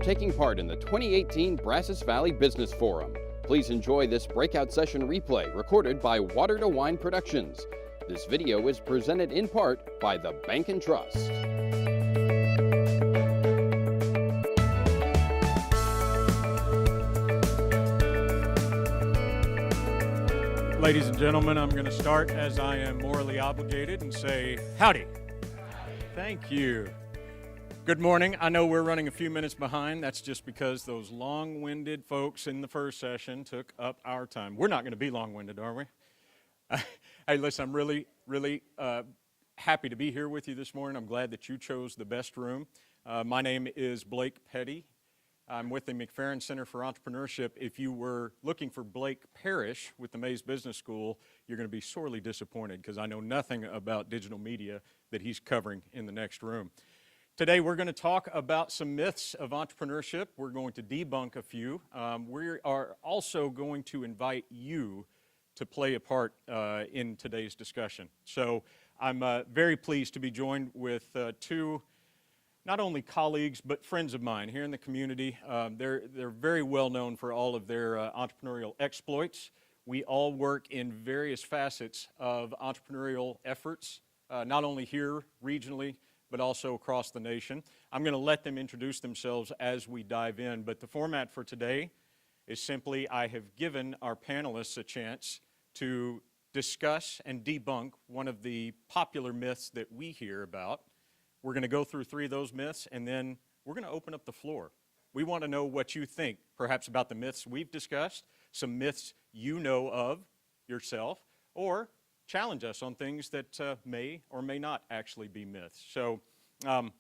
taking part in the 2018 Brazos Valley Business Forum. Please enjoy this breakout session replay recorded by Water to Wine Productions. This video is presented in part by the Bank and Trust. Ladies and gentlemen, I'm going to start as I am morally obligated and say, howdy. Thank you. Good morning. I know we're running a few minutes behind. That's just because those long-winded folks in the first session took up our time. We're not going to be long-winded, are we? Hey, listen, I'm really happy to be here with you this morning. I'm glad that you chose the best room. My name is Blake Petty. I'm with the McFerrin Center for Entrepreneurship. If you were looking for Blake Parrish with the Mays Business School, you're going to be sorely disappointed because I know nothing about digital media that he's covering in the next room. Today we're going to talk about some myths of entrepreneurship. We're going to debunk a few. We are also going to invite you to play a part in today's discussion. So I'm very pleased to be joined with two not only colleagues, but friends of mine here in the community. They're very well known for all of their entrepreneurial exploits. We all work in various facets of entrepreneurial efforts, not only here regionally, but also across the nation. I'm going to let them introduce themselves as we dive in, but the format for today is simply I have given our panelists a chance to discuss and debunk one of the popular myths that we hear about. We're going to go through three of those myths, and then we're going to open up the floor. We want to know what you think, perhaps about the myths we've discussed, some myths you know of yourself, or challenge us on things that may or may not actually be myths. So I'm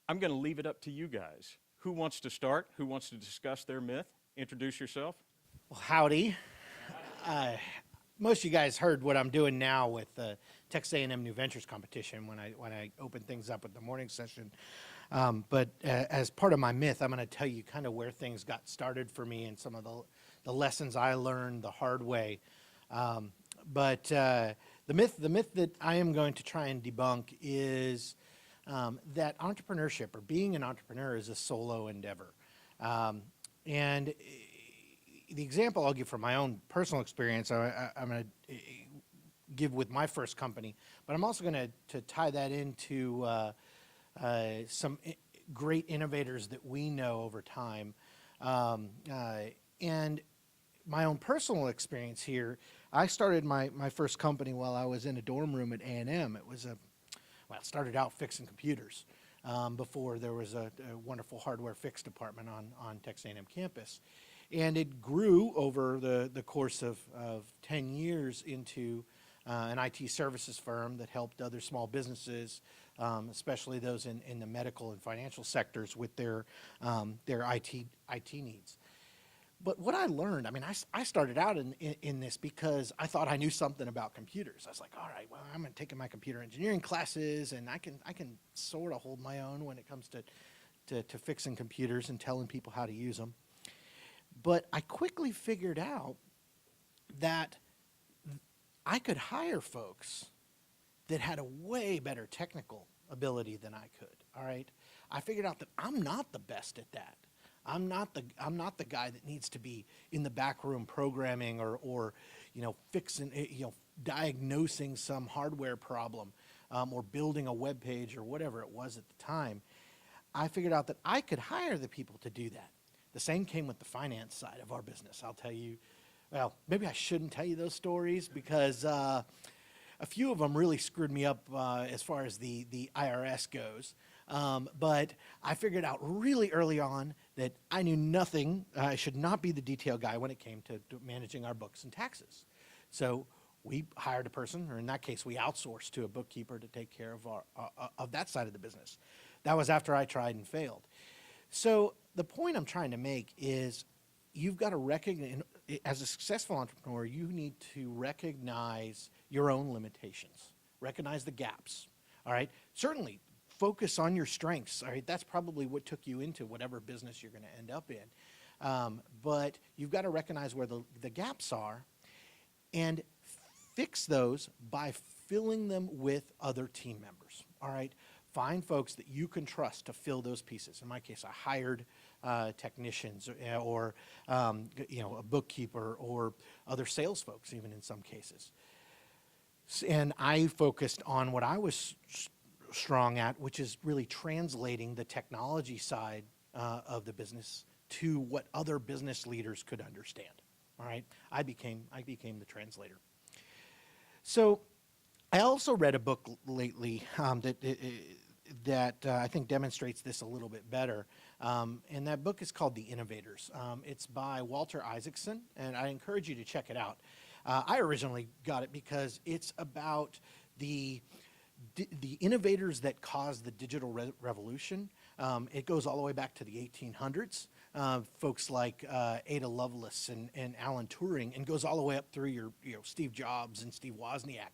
going to leave it up to you guys. Who wants to start? Who wants to discuss their myth? Introduce yourself. Well, howdy. Most of you guys heard what I'm doing now with the Texas A&M New Ventures competition when I open things up at the morning session. But as part of my myth, I'm going to tell you kind of where things got started for me and some of the lessons I learned the hard way. But the myth that I am going to try and debunk is that entrepreneurship or being an entrepreneur is a solo endeavor. And the example I'll give from my own personal experience, I'm going to give with my first company, but I'm also going to tie that into some great innovators that we know over time. And my own personal experience here, I started my first company while I was in a dorm room at A&M. It was it started out fixing computers before there was a wonderful hardware fix department on Texas A&M campus. And it grew over the course of 10 years into an IT services firm that helped other small businesses, especially those in the medical and financial sectors with their IT needs. But what I learned, I started out in this because I thought I knew something about computers. I was like, all right, well, I'm taking my computer engineering classes, and I can sort of hold my own when it comes to fixing computers and telling people how to use them. But I quickly figured out that I could hire folks that had a way better technical ability than I could, all right? I figured out that I'm not the best at that. I'm not the guy that needs to be in the back room programming or fixing, diagnosing some hardware problem or building a web page or whatever it was at the time. I figured out that I could hire the people to do that. The same came with the finance side of our business. I'll tell you, well, maybe I shouldn't tell you those stories because a few of them really screwed me up as far as the IRS goes. But I figured out really early on that I knew nothing. I should not be the detail guy when it came to managing our books and taxes. So we hired a person, or in that case, we outsourced to a bookkeeper to take care of that side of the business. That was after I tried and failed. So the point I'm trying to make is you've got to recognize, as a successful entrepreneur, you need to recognize your own limitations, recognize the gaps, all right? Certainly, focus on your strengths, all right? That's probably what took you into whatever business you're going to end up in. But you've got to recognize where the gaps are and fix those by filling them with other team members, all right? Find folks that you can trust to fill those pieces. In my case, I hired technicians or a bookkeeper or other sales folks, even in some cases. And I focused on what I was strong at, which is really translating the technology side of the business to what other business leaders could understand. All right, I became the translator. So I also read a book lately that I think demonstrates this a little bit better. And that book is called The Innovators. It's by Walter Isaacson, and I encourage you to check it out. I originally got it because it's about the innovators that caused the digital revolution. It goes all the way back to the 1800s. Folks like Ada Lovelace and Alan Turing, and goes all the way up through your Steve Jobs and Steve Wozniak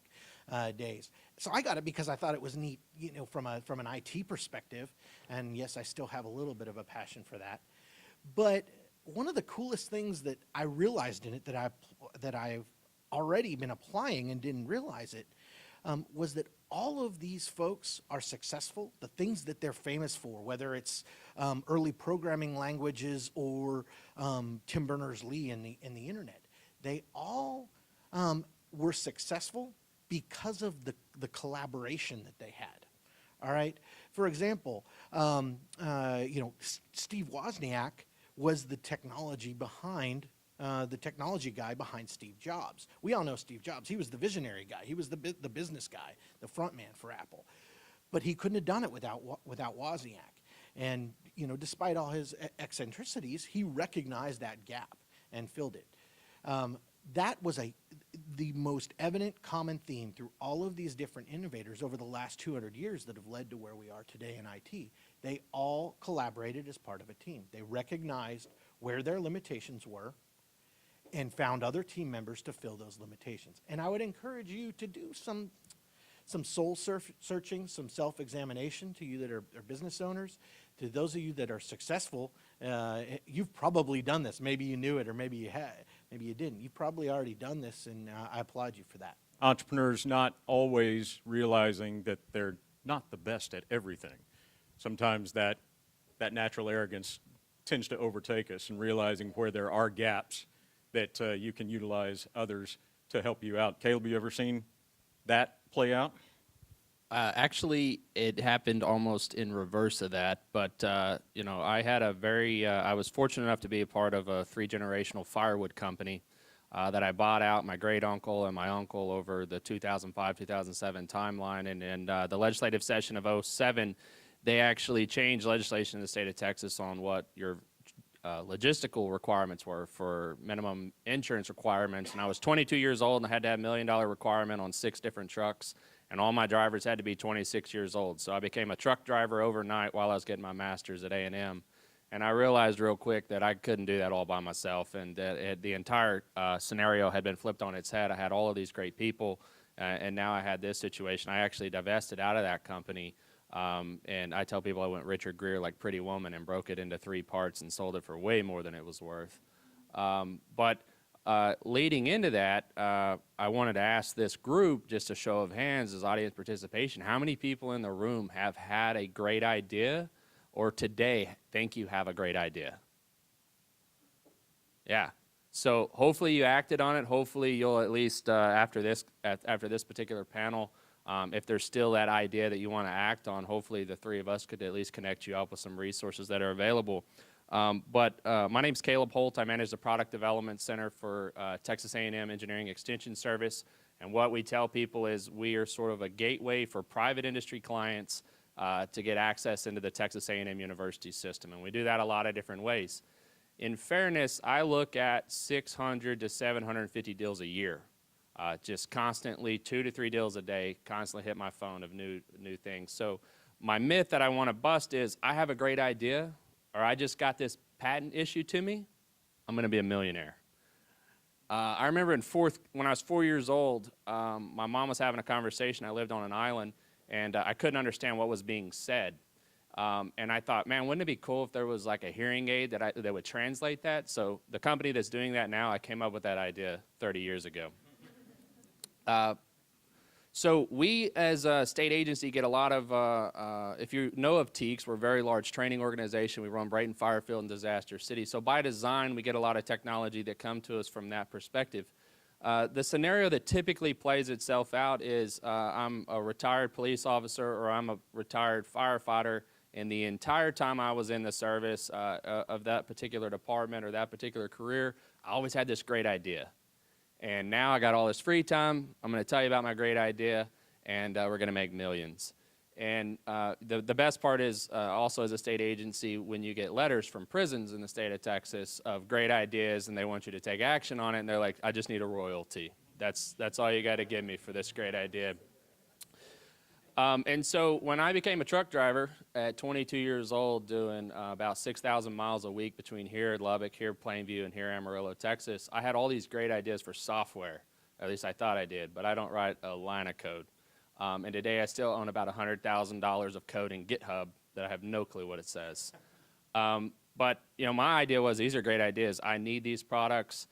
days. So I got it because I thought it was neat, from an IT perspective. And yes, I still have a little bit of a passion for that. But one of the coolest things that I realized in it that I've already been applying and didn't realize it was that all of these folks are successful. The things that they're famous for, whether it's early programming languages or Tim Berners-Lee in the internet, they all were successful because of the collaboration that they had. All right. For example, Steve Wozniak was the technology guy behind Steve Jobs. We all know Steve Jobs. He was the visionary guy. He was the business guy, the front man for Apple. But he couldn't have done it without Wozniak. And despite all his eccentricities, he recognized that gap and filled it. That was the most evident common theme through all of these different innovators over the last 200 years that have led to where we are today in IT. They all collaborated as part of a team. They recognized where their limitations were and found other team members to fill those limitations. And I would encourage you to do some soul searching, some self-examination to you that are business owners. To those of you that are successful, you've probably done this. Maybe you knew it, or maybe you didn't. You've probably already done this, and I applaud you for that. Entrepreneurs not always realizing that they're not the best at everything. Sometimes that natural arrogance tends to overtake us, and realizing where there are gaps that you can utilize others to help you out. Caleb, you ever seen that play out? Actually, it happened almost in reverse of that, but I had I was fortunate enough to be a part of a 3-generational firewood company that I bought out my great uncle and my uncle over the 2005-2007 timeline, and the legislative session of 2007, they actually changed legislation in the state of Texas on what your logistical requirements were for minimum insurance requirements. And I was 22 years old, and I had to have $1 million requirement on 6 different trucks, and all my drivers had to be 26 years old. So I became a truck driver overnight while I was getting my master's at A&M. And I realized real quick that I couldn't do that all by myself, and that the entire scenario had been flipped on its head. I had all of these great people, and now I had this situation. I actually divested out of that company. And I tell people I went Richard Gere like Pretty Woman and broke it into 3 parts and sold it for way more than it was worth. But leading into that, I wanted to ask this group, just a show of hands as audience participation, how many people in the room have had a great idea or today think you have a great idea? Yeah. So hopefully you acted on it. Hopefully you'll at least, after this particular panel, if there's still that idea that you want to act on, hopefully the 3 of us could at least connect you up with some resources that are available. But my name's Caleb Holt. I manage the Product Development Center for Texas A&M Engineering Extension Service. And what we tell people is we are sort of a gateway for private industry clients to get access into the Texas A&M University system. And we do that a lot of different ways. In fairness, I look at 600 to 750 deals a year. Just constantly 2 to 3 deals a day, constantly hit my phone of new things. So my myth that I want to bust is I have a great idea, or I just got this patent issued to me, I'm going to be a millionaire. I remember when I was 4 years old, my mom was having a conversation. I lived on an island, and I couldn't understand what was being said. And I thought, man, wouldn't it be cool if there was like a hearing aid that would translate that? So the company that's doing that now, I came up with that idea 30 years ago. So we, as a state agency, get a lot of, if you know of TEEX, we're a very large training organization. We run Brighton Firefield and Disaster City. So by design, we get a lot of technology that come to us from that perspective. The scenario that typically plays itself out is I'm a retired police officer or I'm a retired firefighter, and the entire time I was in the service of that particular department or that particular career, I always had this great idea. And now I got all this free time. I'm going to tell you about my great idea, and we're going to make millions. And the best part is also as a state agency, when you get letters from prisons in the state of Texas of great ideas and they want you to take action on it, and they're like, I just need a royalty. That's all you got to give me for this great idea. And so when I became a truck driver at 22 years old, doing about 6,000 miles a week between here at Lubbock, here Plainview, and here Amarillo, Texas, I had all these great ideas for software. At least I thought I did, but I don't write a line of code. And today I still own about $100,000 of code in GitHub that I have no clue what it says. But you know, my idea was these are great ideas. I need these products.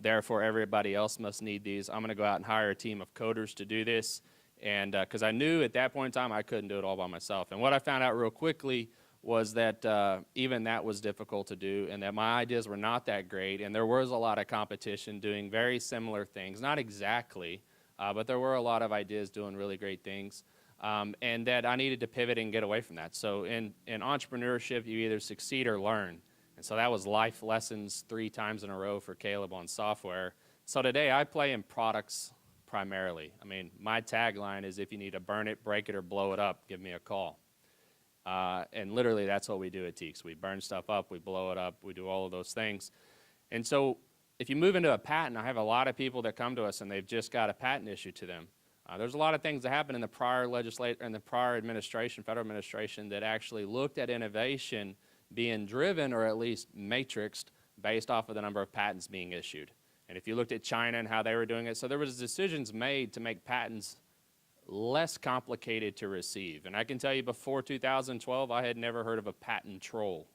Therefore, everybody else must need these. I'm going to go out and hire a team of coders to do this. And because I knew at that point in time I couldn't do it all by myself. And what I found out real quickly was that even that was difficult to do, and that my ideas were not that great. And there was a lot of competition doing very similar things, not exactly, but there were a lot of ideas doing really great things. And that I needed to pivot and get away from that. So in entrepreneurship, you either succeed or learn. And so that was life lessons 3 times in a row for Caleb on software. So today I play in products primarily. I mean, my tagline is if you need to burn it, break it, or blow it up, give me a call. And literally that's what we do at TEEX. We burn stuff up, we blow it up, we do all of those things. And so if you move into a patent, I have a lot of people that come to us and they've just got a patent issued to them. There's a lot of things that happened in the prior administration, federal administration, that actually looked at innovation being driven or at least matrixed based off of the number of patents being issued. And if you looked at China and how they were doing it, so there was decisions made to make patents less complicated to receive. And I can tell you before 2012, I had never heard of a patent troll,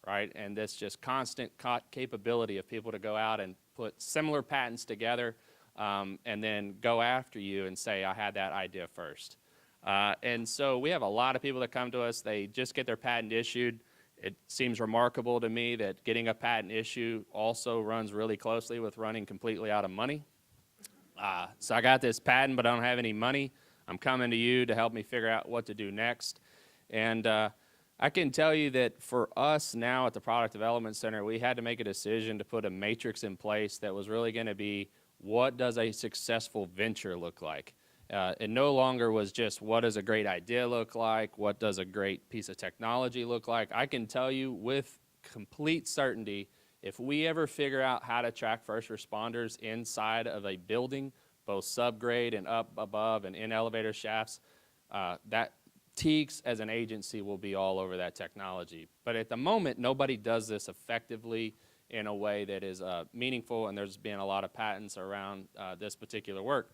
right? And this just constant capability of people to go out and put similar patents together and then go after you and say, I had that idea first. And so we have a lot of people that come to us, they just get their patent issued. It seems remarkable to me that getting a patent issue also runs really closely with running completely out of money. So I got this patent, but I don't have any money. I'm coming to you to help me figure out what to do next. And I can tell you that for us now at the Product Development Center, we had to make a decision to put a matrix in place that was really going to be, what does a successful venture look like? It no longer was just what does a great idea look like, what does a great piece of technology look like. I can tell you with complete certainty, if we ever figure out how to track first responders inside of a building, both subgrade and up above and in elevator shafts, that TEEX as an agency will be all over that technology. But at the moment, nobody does this effectively in a way that is meaningful, and there's been a lot of patents around this particular work.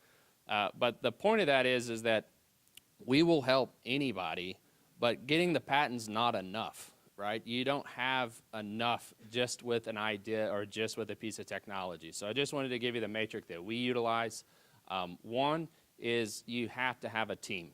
But the point of that is that we will help anybody, but getting the patents not enough, right? You don't have enough just with an idea or just with a piece of technology. So I just wanted to give you the matrix that we utilize. One is you have to have a team.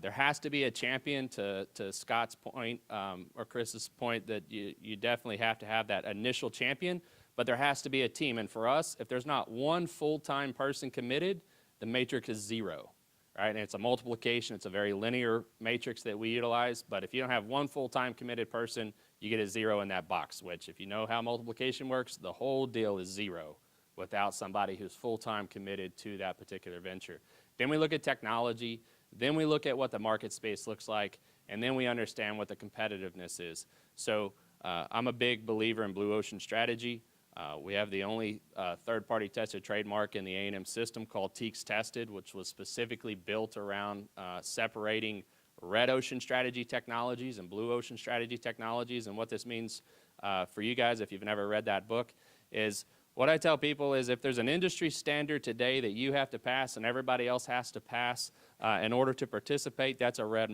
There has to be a champion, to Scott's point or Chris's point, that you definitely have to have that initial champion, but there has to be a team. And for us, if there's not one full-time person committed, the matrix is 0, right? And it's a multiplication. It's a very linear matrix that we utilize. But if you don't have one full-time committed person, you get a 0 in that box, which if you know how multiplication works, the whole deal is 0 without somebody who's full-time committed to that particular venture. Then we look at technology. Then we look at what the market space looks like. And then we understand what the competitiveness is. So I'm a big believer in blue ocean strategy. We have the only third-party tested trademark in the A&M system called TEEX Tested, which was specifically built around separating red ocean strategy technologies and blue ocean strategy technologies. And what this means for you guys, if you've never read that book, is what I tell people is if there's an industry standard today that you have to pass and everybody else has to pass in order to participate, that's a red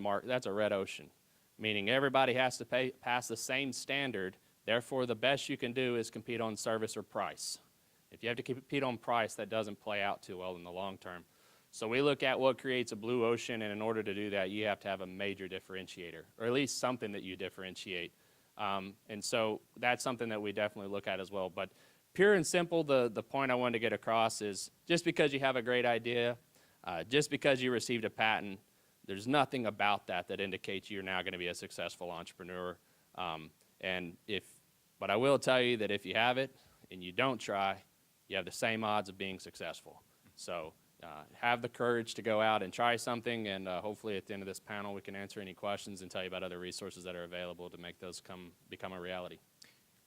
ocean, meaning everybody has to pass the same standard. Therefore, the best you can do is compete on service or price. If you have to compete on price, that doesn't play out too well in the long term. So we look at what creates a blue ocean, and in order to do that, you have to have a major differentiator, or at least something that you differentiate. And so that's something that we definitely look at as well. But pure and simple, the point I wanted to get across is just because you have a great idea, just because you received a patent, there's nothing about that that indicates you're now going to be a successful entrepreneur. But I will tell you that if you have it and you don't try, you have the same odds of being successful. So have the courage to go out and try something, and hopefully at the end of this panel we can answer any questions and tell you about other resources that are available to make those become a reality.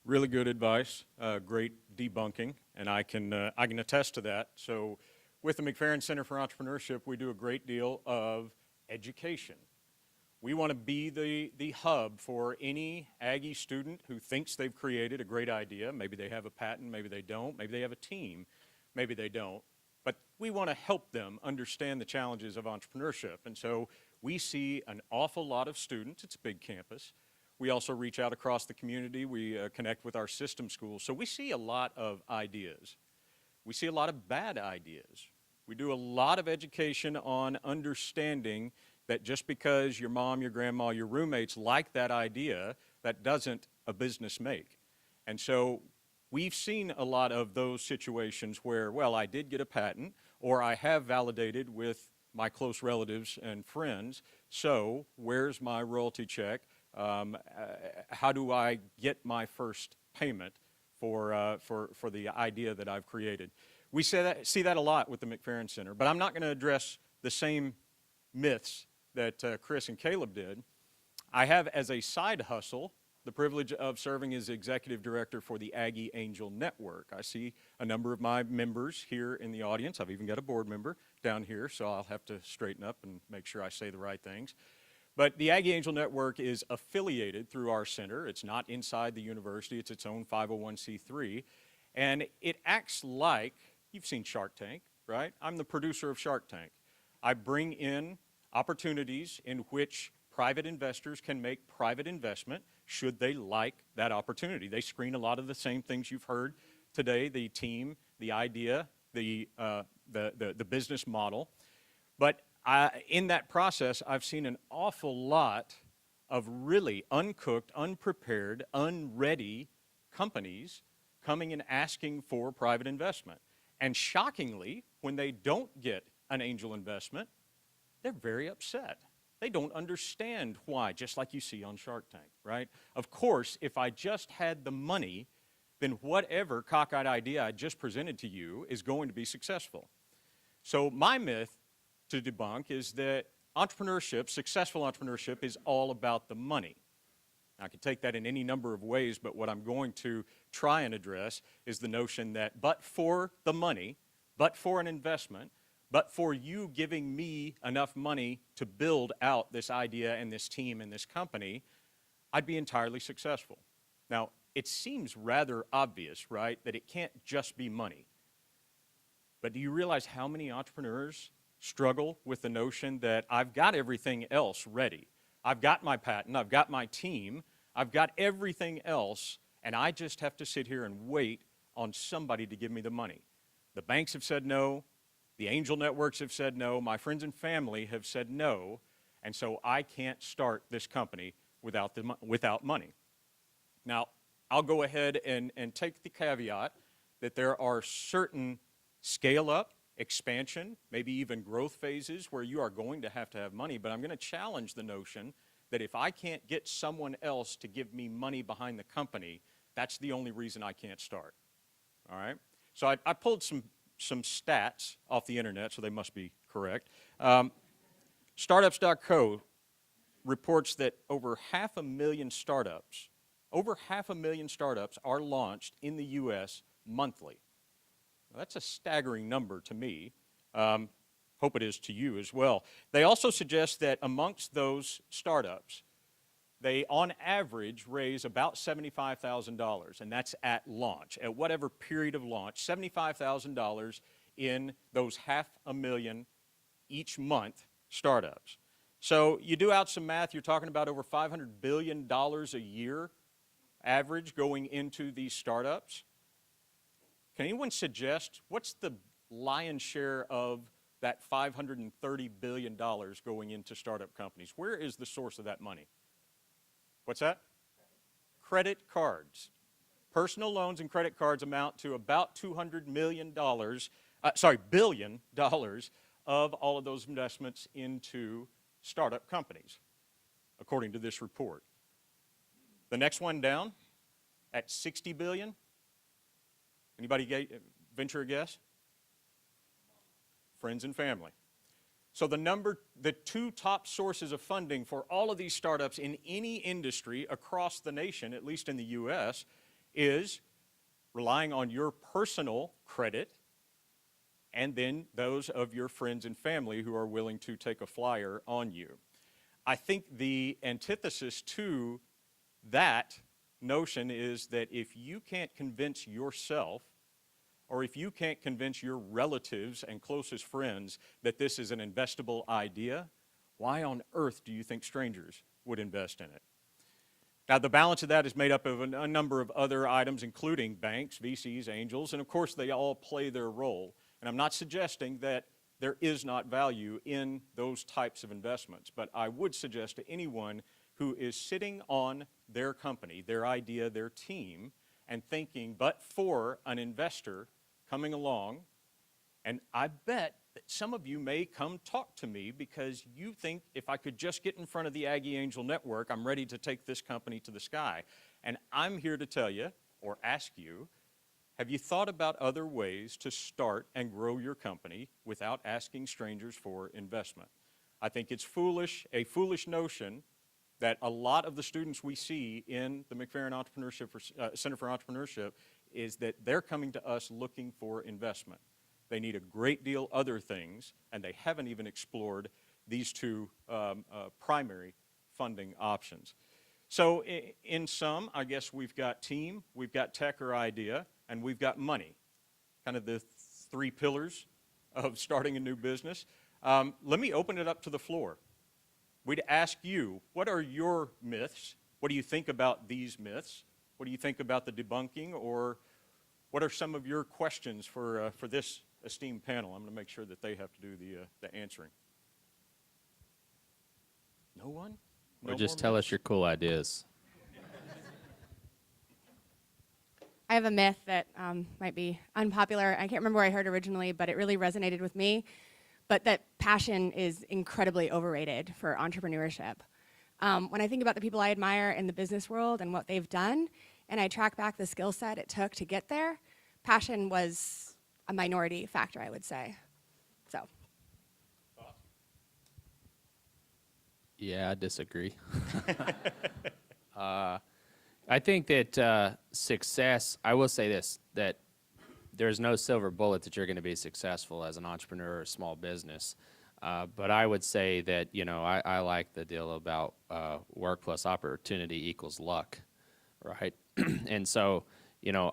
Really good advice, great debunking, and I can attest to that. So with the McFerrin Center for Entrepreneurship, we do a great deal of education. We want to be the hub for any Aggie student who thinks they've created a great idea. Maybe they have a patent, maybe they don't, maybe they have a team, maybe they don't. But we want to help them understand the challenges of entrepreneurship. And so we see an awful lot of students. It's a big campus. We also reach out across the community. We connect with our system schools. So we see a lot of ideas. We see a lot of bad ideas. We do a lot of education on understanding that just because your mom, your grandma, your roommates like that idea, that doesn't a business make. And so we've seen a lot of those situations where, well, I did get a patent, or I have validated with my close relatives and friends, so where's my royalty check? How do I get my first payment for the idea that I've created? We see that a lot with the McFerrin Center, but I'm not going to address the same myths that Chris and Caleb did. I have, as a side hustle, the privilege of serving as executive director for the Aggie Angel Network. I see a number of my members here in the audience. I've even got a board member down here, so I'll have to straighten up and make sure I say the right things. But the Aggie Angel Network is affiliated through our center. It's not inside the university. It's its own 501c3. And it acts like, you've seen Shark Tank, right? I'm the producer of Shark Tank. I bring in opportunities in which private investors can make private investment should they like that opportunity. They screen a lot of the same things you've heard today, the team, the idea, the business model. But in that process, I've seen an awful lot of really uncooked, unprepared, unready companies coming and asking for private investment. And shockingly, when they don't get an angel investment, they're very upset. They don't understand why, just like you see on Shark Tank, right? Of course, if I just had the money, then whatever cockeyed idea I just presented to you is going to be successful. So my myth to debunk is that entrepreneurship, successful entrepreneurship, is all about the money. I could take that in any number of ways, but what I'm going to try and address is the notion that but for the money, but for an investment, but for you giving me enough money to build out this idea and this team and this company, I'd be entirely successful. Now, it seems rather obvious, right, that it can't just be money. But do you realize how many entrepreneurs struggle with the notion that I've got everything else ready? I've got my patent, I've got my team, I've got everything else, and I just have to sit here and wait on somebody to give me the money. The banks have said no. The angel networks have said no. My friends and family have said no. And so I can't start this company without money. Now, I'll go ahead and take the caveat that there are certain scale-up, expansion, maybe even growth phases where you are going to have money, but I'm going to challenge the notion that if I can't get someone else to give me money behind the company, that's the only reason I can't start. All right? So I pulled some stats off the internet, so they must be correct. Startups.co reports that over 500,000 startups, are launched in the U.S. monthly. Now, that's a staggering number to me. Hope it is to you as well. They also suggest that amongst those startups, they on average raise about $75,000, and that's at launch, at whatever period of launch, $75,000 in those 500,000 each month startups. So you do out some math, you're talking about over $500 billion a year average going into these startups. Can anyone suggest what's the lion's share of that $530 billion going into startup companies. Where is the source of that money? What's that? Credit cards. Personal loans and credit cards amount to about $200 billion of all of those investments into startup companies, according to this report. The next one down at $60 billion. Anybody venture a guess? Friends and family. So the two top sources of funding for all of these startups in any industry across the nation, at least in the U.S., is relying on your personal credit and then those of your friends and family who are willing to take a flyer on you. I think the antithesis to that notion is that if you can't convince yourself, or if you can't convince your relatives and closest friends that this is an investable idea, why on earth do you think strangers would invest in it? Now, the balance of that is made up of a number of other items, including banks, VCs, angels, and of course they all play their role. And I'm not suggesting that there is not value in those types of investments, but I would suggest to anyone who is sitting on their company, their idea, their team, and thinking, but for an investor coming along, and I bet that some of you may come talk to me because you think if I could just get in front of the Aggie Angel Network, I'm ready to take this company to the sky. And I'm here to tell you, or ask you, have you thought about other ways to start and grow your company without asking strangers for investment? I think it's a foolish notion that a lot of the students we see in the McFerrin Center for Entrepreneurship is that they're coming to us looking for investment. They need a great deal other things, and they haven't even explored these two primary funding options. So in sum, I guess we've got team, we've got tech or idea, and we've got money, kind of the three pillars of starting a new business. Let me open it up to the floor. We'd ask you, what are your myths? What do you think about these myths? What do you think about the debunking, or what are some of your questions for this esteemed panel? I'm going to make sure that they have to do the answering. No one? Or just tell us your cool ideas. I have a myth that might be unpopular. I can't remember where I heard originally, but it really resonated with me. But that passion is incredibly overrated for entrepreneurship. When I think about the people I admire in the business world and what they've done, and I track back the skill set it took to get there, passion was a minority factor, I would say. So. Yeah, I disagree. I think that success, I will say this, that there's no silver bullet that you're going to be successful as an entrepreneur or a small business. But I would say that, I like the deal about work plus opportunity equals luck, right? And so,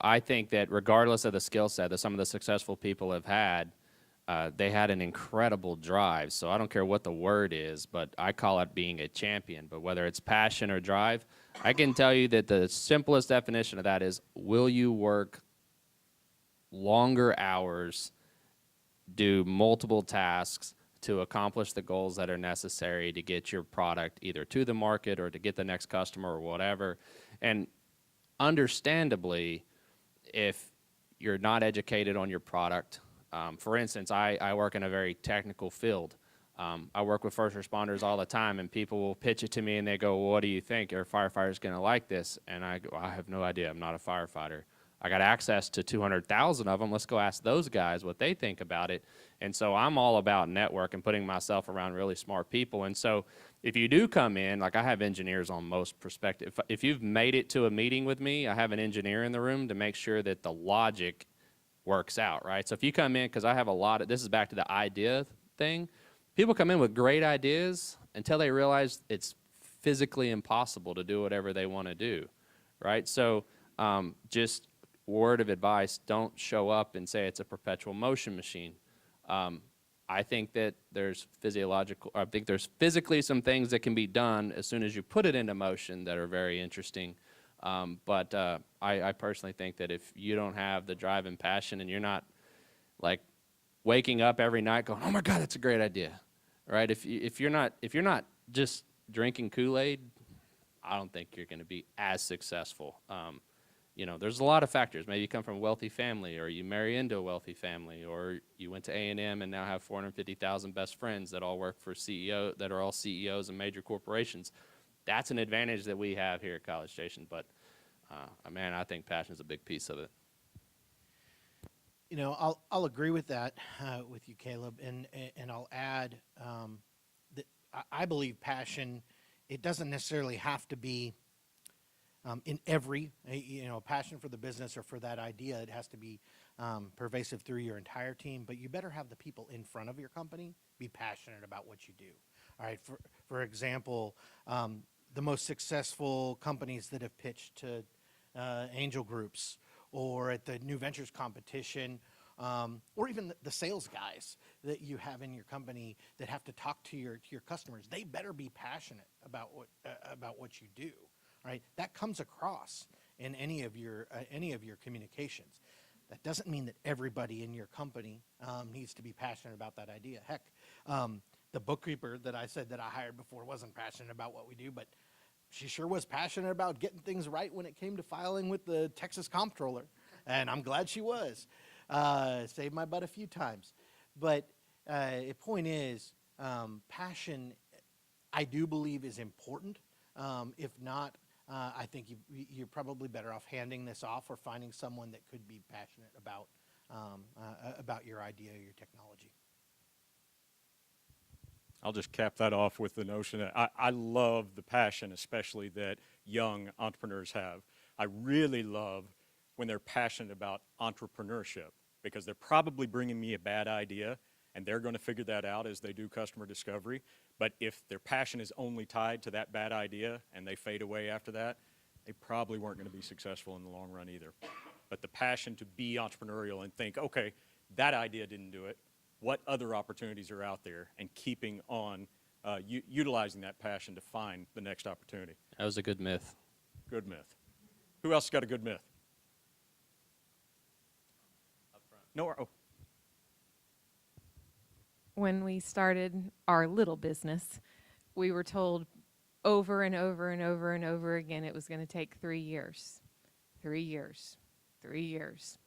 I think that regardless of the skill set that some of the successful people have had, they had an incredible drive. So I don't care what the word is, but I call it being a champion. But whether it's passion or drive, I can tell you that the simplest definition of that is, will you work longer hours, do multiple tasks to accomplish the goals that are necessary to get your product either to the market or to get the next customer or whatever. And understandably, if you're not educated on your product, for instance, I work in a very technical field. I work with first responders all the time, and people will pitch it to me and they go, well, what do you think? Are firefighters going to like this? And I go, I have no idea. I'm not a firefighter. I got access to 200,000 of them. Let's go ask those guys what they think about it. And so I'm all about network and putting myself around really smart people. And so if you do come in, like I have engineers on most perspective. If you've made it to a meeting with me, I have an engineer in the room to make sure that the logic works out, right? So if you come in, because I have a lot of, this is back to the idea thing, people come in with great ideas until they realize it's physically impossible to do whatever they want to do, right? So just word of advice, don't show up and say it's a perpetual motion machine. I think that there's physically some things that can be done as soon as you put it into motion that are very interesting. But I personally think that if you don't have the drive and passion and you're not like waking up every night going, oh my God, that's a great idea, right? If you're not just drinking Kool-Aid, I don't think you're going to be as successful. You know, there's a lot of factors. Maybe you come from a wealthy family, or you marry into a wealthy family, or you went to A&M and now have 450,000 best friends that all work for that are all CEOs of major corporations. That's an advantage that we have here at College Station. But man, I think passion is a big piece of it. You know, I'll agree with that with you, Caleb, and I'll add that I believe passion, it doesn't necessarily have to be in every, you know, passion for the business or for that idea. It has to be pervasive through your entire team, but you better have the people in front of your company be passionate about what you do. All right, for example, the most successful companies that have pitched to angel groups or at the new ventures competition, or even the sales guys that you have in your company that have to talk to your customers, they better be passionate about what you do. Right, that comes across in any of your communications. That doesn't mean that everybody in your company needs to be passionate about that idea. Heck, the bookkeeper that I said that I hired before wasn't passionate about what we do, but she sure was passionate about getting things right when it came to filing with the Texas Comptroller, and I'm glad she was. Saved my butt a few times. But the point is, passion, I do believe, is important. If not, I think you're probably better off handing this off or finding someone that could be passionate about your idea, your technology. I'll just cap that off with the notion that I love the passion, especially that young entrepreneurs have. I really love when they're passionate about entrepreneurship, because they're probably bringing me a bad idea, and they're going to figure that out as they do customer discovery. But if their passion is only tied to that bad idea and they fade away after that, they probably weren't going to be successful in the long run either. But the passion to be entrepreneurial and think, okay, that idea didn't do it. What other opportunities are out there? And keeping on utilizing that passion to find the next opportunity. That was a good myth. Good myth. Who else got a good myth? Up front. No, oh. When we started our little business, we were told over and over and over and over again it was going to take 3 years. 3 years. 3 years.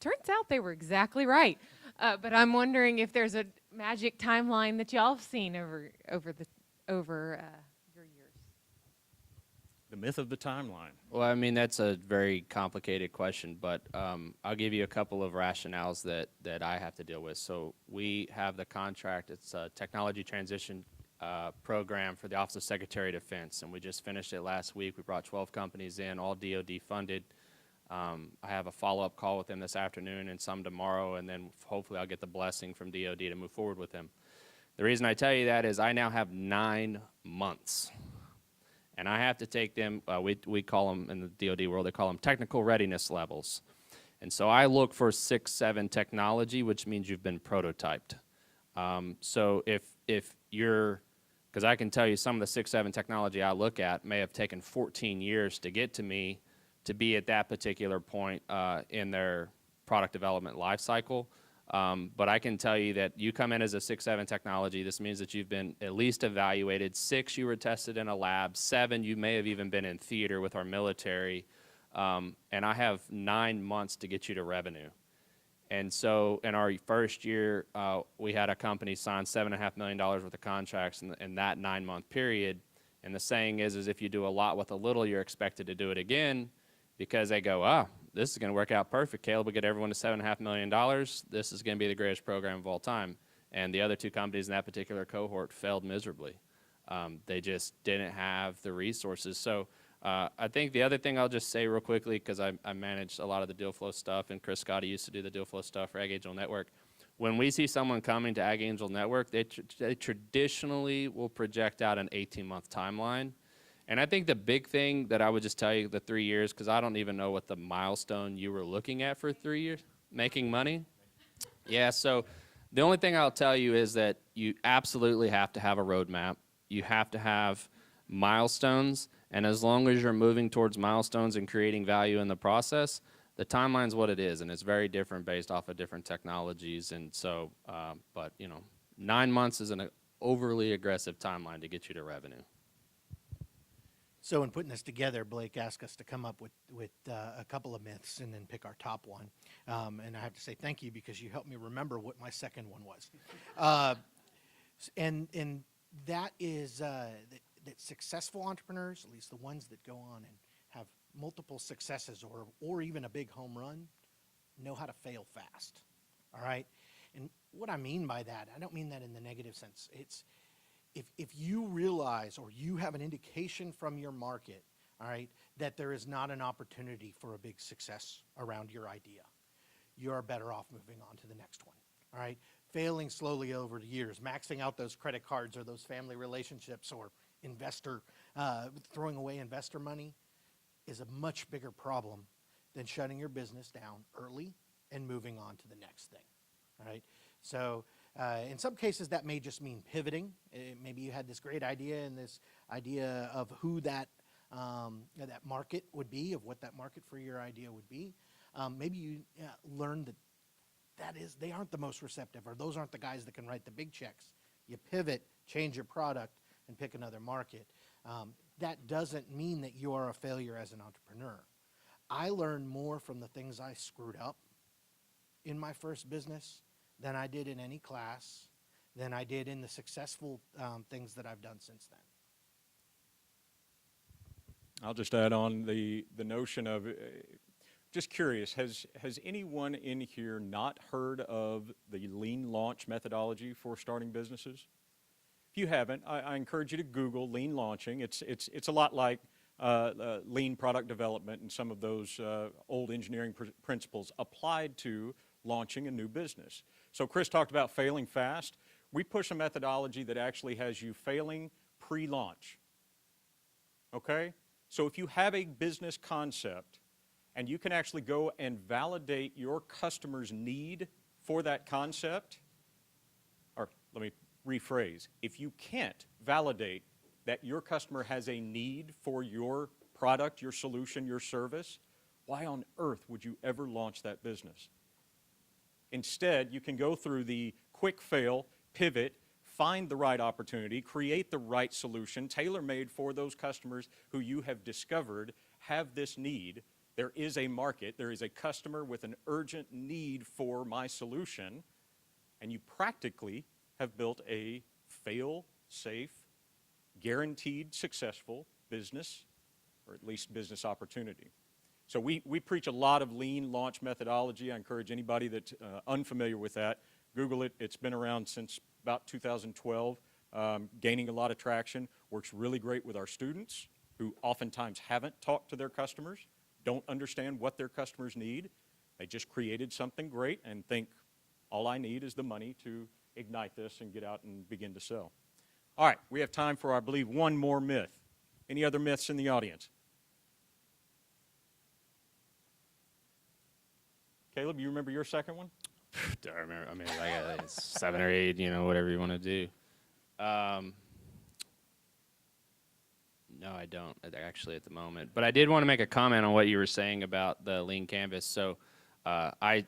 Turns out they were exactly right. But I'm wondering if there's a magic timeline that y'all have seen over your years. The myth of the timeline. Well, I mean, that's a very complicated question, but I'll give you a couple of rationales that I have to deal with. So we have the contract. It's a technology transition program for the Office of Secretary of Defense, and we just finished it last week. We brought 12 companies in, all DoD funded. I have a follow-up call with them this afternoon and some tomorrow, and then hopefully I'll get the blessing from DoD to move forward with them. The reason I tell you that is I now have 9 months. And I have to take them, we call them, in the DoD world, they call them technical readiness levels. And so I look for 6, 7 technology, which means you've been prototyped. So if you're, because I can tell you some of the 6, 7 technology I look at may have taken 14 years to get to me to be at that particular point in their product development life cycle. But I can tell you that you come in as a 6, 7 technology. This means that you've been at least evaluated. 6, you were tested in a lab. 7, you may have even been in theater with our military. And I have 9 months to get you to revenue. And so in our first year, we had a company sign $7.5 million worth of contracts in that 9-month period. And the saying is if you do a lot with a little, you're expected to do it again, because they go, this is going to work out perfect. Caleb will get everyone to $7.5 million. This is going to be the greatest program of all time. And the other 2 companies in that particular cohort failed miserably. They just didn't have the resources. So I think the other thing I'll just say real quickly, because I managed a lot of the deal flow stuff, and Chris Scotti used to do the deal flow stuff for Ag Angel Network. When we see someone coming to Ag Angel Network, they traditionally will project out an 18-month timeline. And I think the big thing that I would just tell you, the 3 years, because I don't even know what the milestone you were looking at for 3 years, making money. Yeah, so the only thing I'll tell you is that you absolutely have to have a roadmap. You have to have milestones, and as long as you're moving towards milestones and creating value in the process, the timeline's what it is, and it's very different based off of different technologies. And so, but 9 months is an overly aggressive timeline to get you to revenue. So in putting this together, Blake asked us to come up with a couple of myths and then pick our top one. And I have to say thank you because you helped me remember what my second one was. And that is that successful entrepreneurs, at least the ones that go on and have multiple successes or even a big home run, know how to fail fast. All right? And what I mean by that, I don't mean that in the negative sense. It's if you realize or you have an indication from your market, all right, that there is not an opportunity for a big success around your idea, you're better off moving on to the next one, all right? Failing slowly over the years, maxing out those credit cards or those family relationships or throwing away investor money is a much bigger problem than shutting your business down early and moving on to the next thing, all right? So in some cases, that may just mean pivoting. Maybe you had this great idea and this idea of who that market would be, of what that market for your idea would be. Maybe you learned that they aren't the most receptive, or those aren't the guys that can write the big checks. You pivot, change your product, and pick another market. That doesn't mean that you are a failure as an entrepreneur. I learned more from the things I screwed up in my first business than I did in any class, than I did in the successful things that I've done since then. I'll just add on the notion of, just curious, has anyone in here not heard of the lean launch methodology for starting businesses? If you haven't, I encourage you to Google lean launching. It's a lot like lean product development and some of those old engineering principles applied to launching a new business. So Chris talked about failing fast. We push a methodology that actually has you failing pre-launch. Okay? So if you have a business concept and you can actually go and validate your customer's need for that concept, or let me rephrase, if you can't validate that your customer has a need for your product, your solution, your service, why on earth would you ever launch that business? Instead, you can go through the quick fail, pivot, find the right opportunity, create the right solution, tailor-made for those customers who you have discovered have this need. There is a market, there is a customer with an urgent need for my solution, and you practically have built a fail-safe, guaranteed successful business, or at least business opportunity. So we preach a lot of lean launch methodology. I encourage anybody that's unfamiliar with that, Google it. It's been around since about 2012, gaining a lot of traction, works really great with our students who oftentimes haven't talked to their customers, don't understand what their customers need. They just created something great and think, all I need is the money to ignite this and get out and begin to sell. All right, we have time for, I believe, one more myth. Any other myths in the audience? Caleb, you remember your second one? I remember. I mean, like 7 or 8, whatever you want to do. No, I don't actually at the moment. But I did want to make a comment on what you were saying about the lean canvas. So I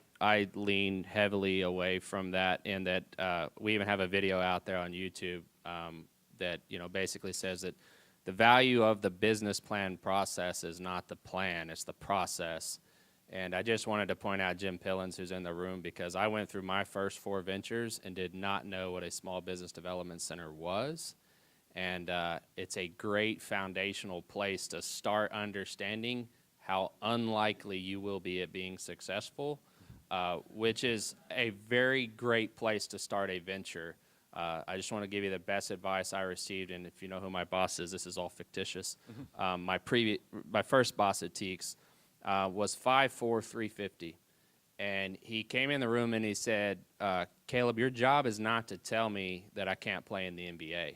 lean heavily away from that, in that we even have a video out there on YouTube that basically says that the value of the business plan process is not the plan, it's the process. And I just wanted to point out Jim Pillins, who's in the room, because I went through my first 4 ventures and did not know what a small business development center was. And it's a great foundational place to start understanding how unlikely you will be at being successful, which is a very great place to start a venture. I just want to give you the best advice I received, and if you know who my boss is, this is all fictitious. My first boss at TEEX was 5'4", 350. And he came in the room and he said, Caleb, your job is not to tell me that I can't play in the NBA.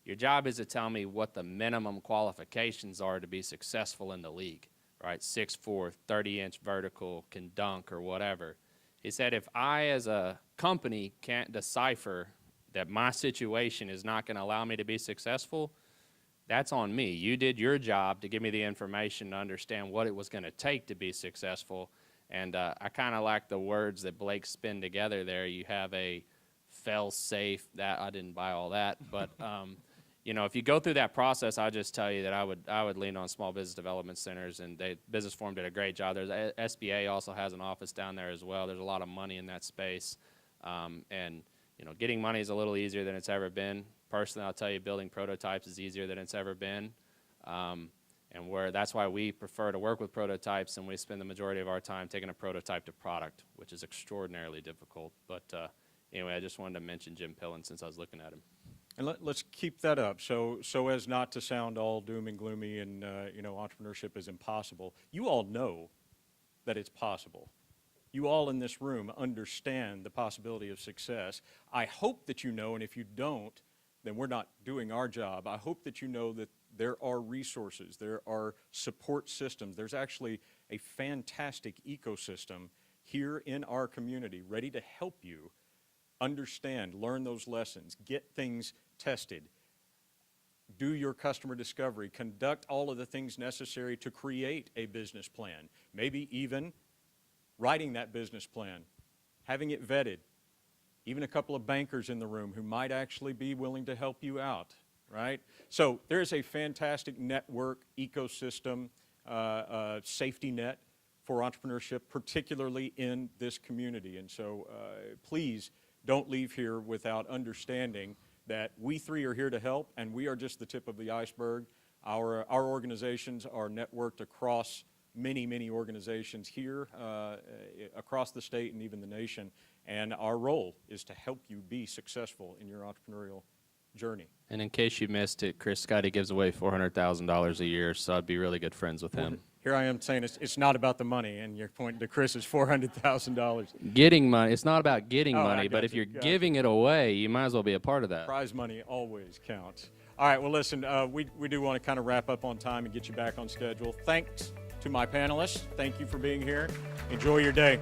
Your job is to tell me what the minimum qualifications are to be successful in the league, right? 6'4", 30-inch vertical, can dunk or whatever. He said, if I as a company can't decipher that my situation is not going to allow me to be successful, that's on me. You did your job to give me the information to understand what it was going to take to be successful. And I kind of like the words that Blake spin together there. You have a fail-safe, that I didn't buy all that, but you know, if you go through that process, I'll just tell you that I would lean on small business development centers, and Business Forum did a great job. There's SBA also has an office down there as well. There's a lot of money in that space, and you know, getting money is a little easier than it's ever been. Personally, I'll tell you, building prototypes is easier than it's ever been, and that's why we prefer to work with prototypes, and we spend the majority of our time taking a prototype to product, which is extraordinarily difficult. But anyway, I just wanted to mention Jim Pillen since I was looking at him. And let's keep that up, so as not to sound all doom and gloomy and you know, entrepreneurship is impossible. You all know that it's possible. You all in this room understand the possibility of success. I hope that you know, and if you don't, then we're not doing our job. I hope that you know that there are resources, there are support systems. There's actually a fantastic ecosystem here in our community ready to help you understand, learn those lessons, get things tested, do your customer discovery, conduct all of the things necessary to create a business plan, maybe even writing that business plan, having it vetted, even a couple of bankers in the room who might actually be willing to help you out, right? So there's a fantastic network, ecosystem, safety net for entrepreneurship, particularly in this community. And so please, don't leave here without understanding that we three are here to help, and we are just the tip of the iceberg. Our organizations are networked across many organizations here, across the state and even the nation, and our role is to help you be successful in your entrepreneurial journey. And in case you missed it, Chris Scotti gives away $400,000 a year, so I'd be really good friends with him. Here I am saying it's not about the money, and you're pointing to Chris's $400,000. Getting money, it's not about getting Oh, money, I but got if you, you're got giving it away, you might as well be a part of that. Prize money always counts. All right, well, listen, we do want to kind of wrap up on time and get you back on schedule. Thanks to my panelists. Thank you for being here. Enjoy your day.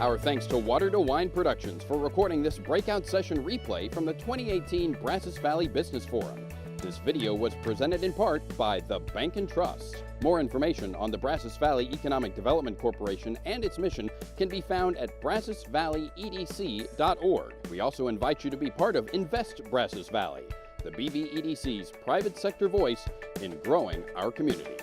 Our thanks to Water to Wine Productions for recording this breakout session replay from the 2018 Brazos Valley Business Forum. This video was presented in part by the Bank and Trust. More information on the Brazos Valley Economic Development Corporation and its mission can be found at brazosvalleyedc.org. We also invite you to be part of Invest Brazos Valley, the BVEDC's private sector voice in growing our community.